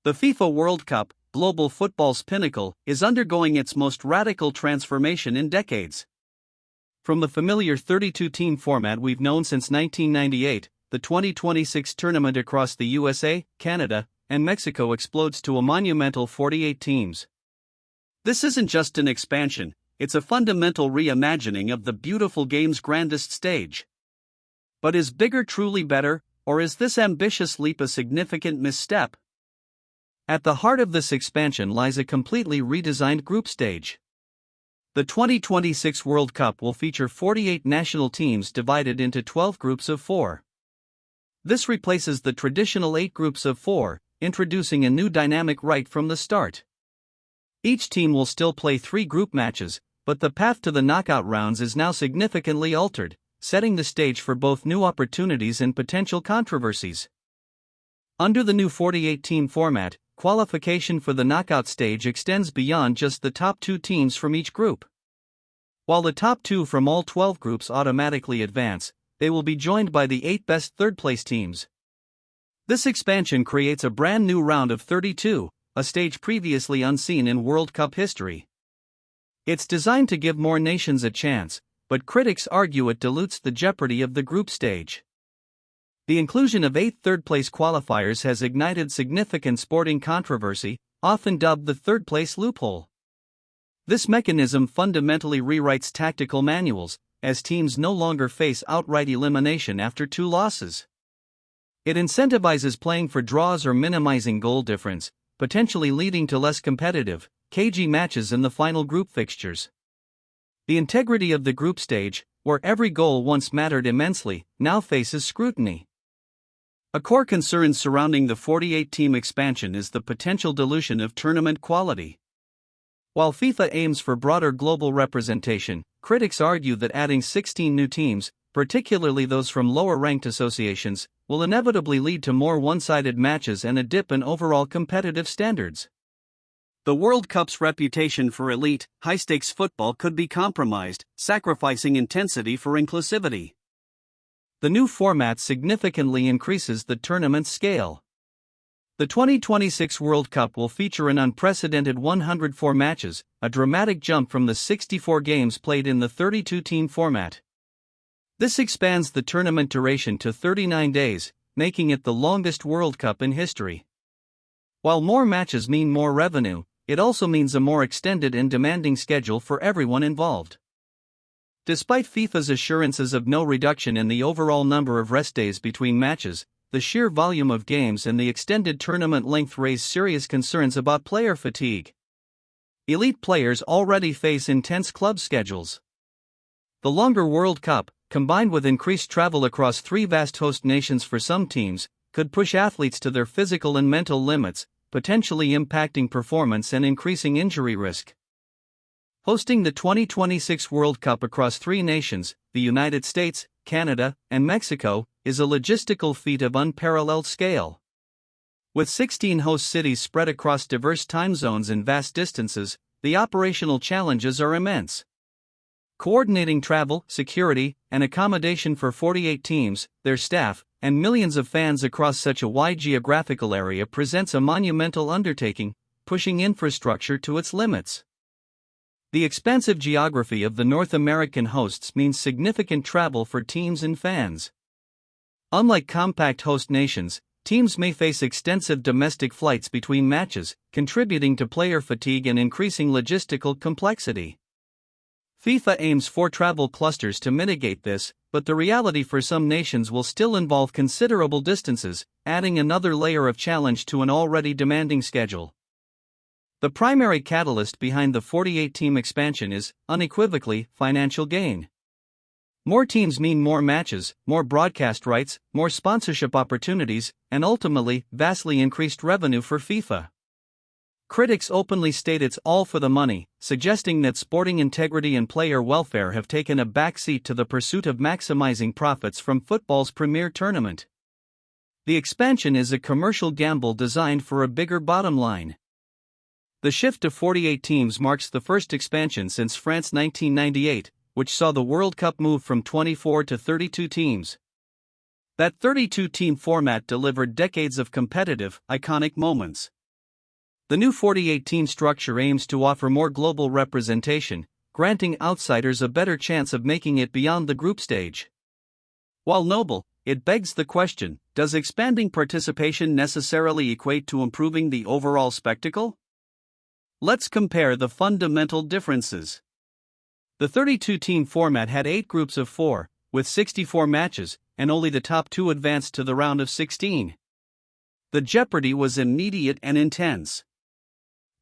The FIFA World Cup, global football's pinnacle, is undergoing its most radical transformation in decades. From the familiar 32-team format we've known since 1998, the 2026 tournament across the USA, Canada, and Mexico explodes to a monumental 48 teams. This isn't just an expansion, it's a fundamental reimagining of the beautiful game's grandest stage. But is bigger truly better, or is this ambitious leap a significant misstep? At the heart of this expansion lies a completely redesigned group stage. The 2026 World Cup will feature 48 national teams divided into 12 groups of 4. This replaces the traditional 8 groups of 4, introducing a new dynamic right from the start. Each team will still play 3 group matches, but the path to the knockout rounds is now significantly altered, setting the stage for both new opportunities and potential controversies. Under the new 48-team format, qualification for the knockout stage extends beyond just the top 2 teams from each group. While the top 2 from all 12 groups automatically advance, they will be joined by the 8 best third-place teams. This expansion creates a brand new round of 32, a stage previously unseen in World Cup history. It's designed to give more nations a chance, but critics argue it dilutes the jeopardy of the group stage. The inclusion of 8 third-place qualifiers has ignited significant sporting controversy, often dubbed the third-place loophole. This mechanism fundamentally rewrites tactical manuals, as teams no longer face outright elimination after 2 losses. It incentivizes playing for draws or minimizing goal difference, potentially leading to less competitive, cagey matches in the final group fixtures. The integrity of the group stage, where every goal once mattered immensely, now faces scrutiny. A core concern surrounding the 48-team expansion is the potential dilution of tournament quality. While FIFA aims for broader global representation, critics argue that adding 16 new teams, particularly those from lower-ranked associations, will inevitably lead to more one-sided matches and a dip in overall competitive standards. The World Cup's reputation for elite, high-stakes football could be compromised, sacrificing intensity for inclusivity. The new format significantly increases the tournament's scale. The 2026 World Cup will feature an unprecedented 104 matches, a dramatic jump from the 64 games played in the 32-team format. This expands the tournament duration to 39 days, making it the longest World Cup in history. While more matches mean more revenue, it also means a more extended and demanding schedule for everyone involved. Despite FIFA's assurances of no reduction in the overall number of rest days between matches, the sheer volume of games and the extended tournament length raise serious concerns about player fatigue. Elite players already face intense club schedules. The longer World Cup, combined with increased travel across 3 vast host nations for some teams, could push athletes to their physical and mental limits, potentially impacting performance and increasing injury risk. Hosting the 2026 World Cup across 3 nations, the United States, Canada, and Mexico, is a logistical feat of unparalleled scale. With 16 host cities spread across diverse time zones and vast distances, the operational challenges are immense. Coordinating travel, security, and accommodation for 48 teams, their staff, and millions of fans across such a wide geographical area presents a monumental undertaking, pushing infrastructure to its limits. The expansive geography of the North American hosts means significant travel for teams and fans. Unlike compact host nations, teams may face extensive domestic flights between matches, contributing to player fatigue and increasing logistical complexity. FIFA aims for travel clusters to mitigate this, but the reality for some nations will still involve considerable distances, adding another layer of challenge to an already demanding schedule. The primary catalyst behind the 48-team expansion is, unequivocally, financial gain. More teams mean more matches, more broadcast rights, more sponsorship opportunities, and ultimately, vastly increased revenue for FIFA. Critics openly state it's all for the money, suggesting that sporting integrity and player welfare have taken a backseat to the pursuit of maximizing profits from football's premier tournament. The expansion is a commercial gamble designed for a bigger bottom line. The shift to 48 teams marks the first expansion since France 1998, which saw the World Cup move from 24 to 32 teams. That 32-team format delivered decades of competitive, iconic moments. The new 48-team structure aims to offer more global representation, granting outsiders a better chance of making it beyond the group stage. While noble, it begs the question, does expanding participation necessarily equate to improving the overall spectacle? Let's compare the fundamental differences. The 32-team format had 8 groups of 4, with 64 matches, and only the top 2 advanced to the round of 16. The jeopardy was immediate and intense.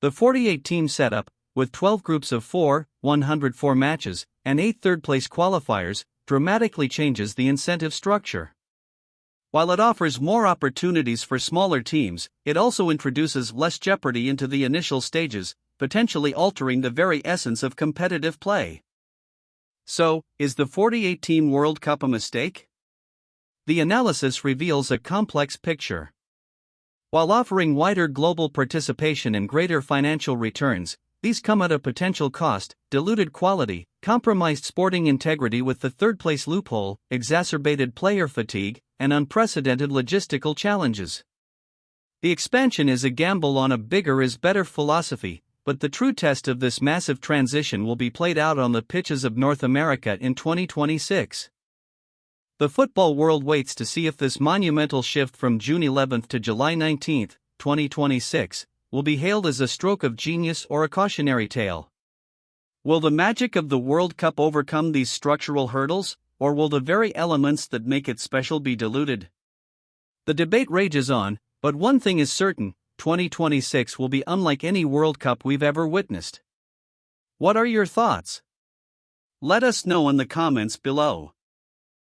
The 48-team setup, with 12 groups of 4, 104 matches, and 8 third-place qualifiers, dramatically changes the incentive structure. While it offers more opportunities for smaller teams, it also introduces less jeopardy into the initial stages, potentially altering the very essence of competitive play. So, is the 48-team World Cup a mistake? The analysis reveals a complex picture. While offering wider global participation and greater financial returns, these come at a potential cost: diluted quality, compromised sporting integrity with the third-place loophole, exacerbated player fatigue, and unprecedented logistical challenges. The expansion is a gamble on a bigger is better philosophy, but the true test of this massive transition will be played out on the pitches of North America in 2026. The football world waits to see if this monumental shift from June 11 to July 19, 2026, will be hailed as a stroke of genius or a cautionary tale. Will the magic of the World Cup overcome these structural hurdles, or will the very elements that make it special be diluted? The debate rages on, but one thing is certain: 2026 will be unlike any World Cup we've ever witnessed. What are your thoughts? Let us know in the comments below.